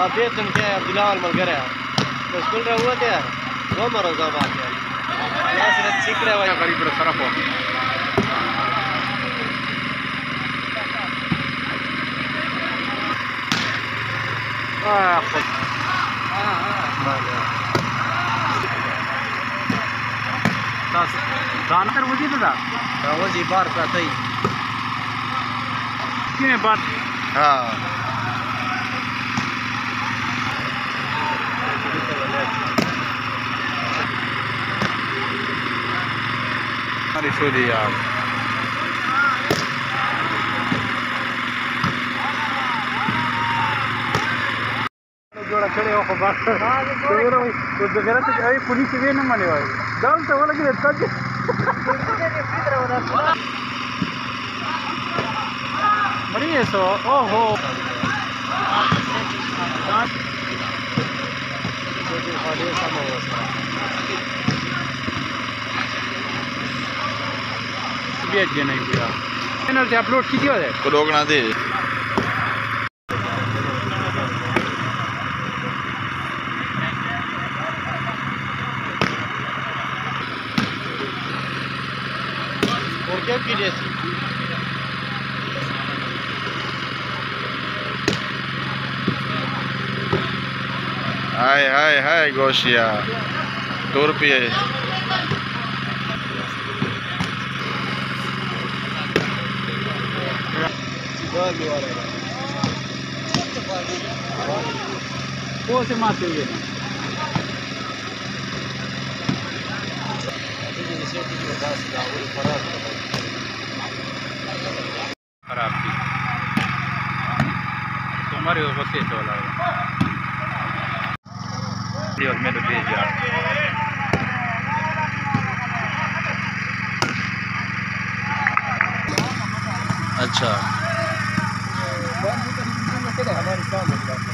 आप देख तुम क्या बिलाल मलकर है तो स्कूल रहा हुआ क्या वो मरोजा बात है ना सिर्फ सीख रहा है करीब सरफ हो जानकर मुझे तो था वो जी बार का सही किने बात हाँ हमारी सोची यार जोड़ा खड़े हो बात तो जगह तो आई पुलिस भी न माने भाई दाल तो वाला के तक बड़ी है सो ओहो भेज नहीं दिया चैनल से अपलोड कीजिए है रोकना दे और क्या की जैसी हाय हाय हाय गोशिया 2 रुपये वो से मारते हुए खराब थी तुम्हारे बस ऐसे वाला मैं तो भेज यार अच्छा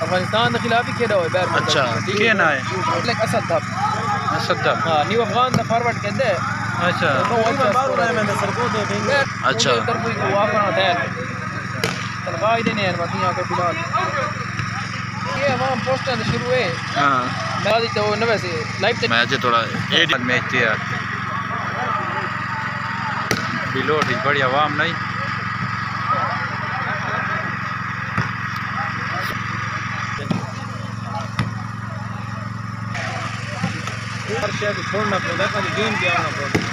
अफगानिस्तान के खिलाफ ही खेला हुआ है अच्छा क्या ना है लाइक असद सद्दा हाँ न्यू अफगान दा फॉरवर्ड कहते हैं अच्छा अच्छा उधर कोई वापस आता है तनख्वाह देने हैं मतियां के बिलाल ये हम पोस्टर शुरू है हां मैं तो नवे से लाइव मैच थोड़ा मैच यार बिलोट बढ़िया वाम नहीं हर शय को छोड़ना पड़ता है खाली गेम पे आना पड़ता है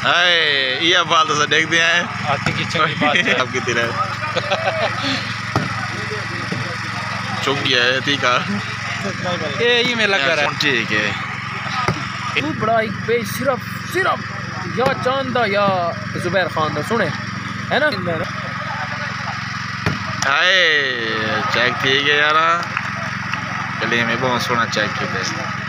हाय ये बात तो देखते हैं आती की चंगी बात है आपकी तरह चुप गया है ठीक है ये ही में लगा रहा है ठीक है तू बड़ा एक बे सिर्फ या चांदा या जुबैर खान दा सुने है ना हाय चेक ठीक है यार गले में बहुत सोना चेक किया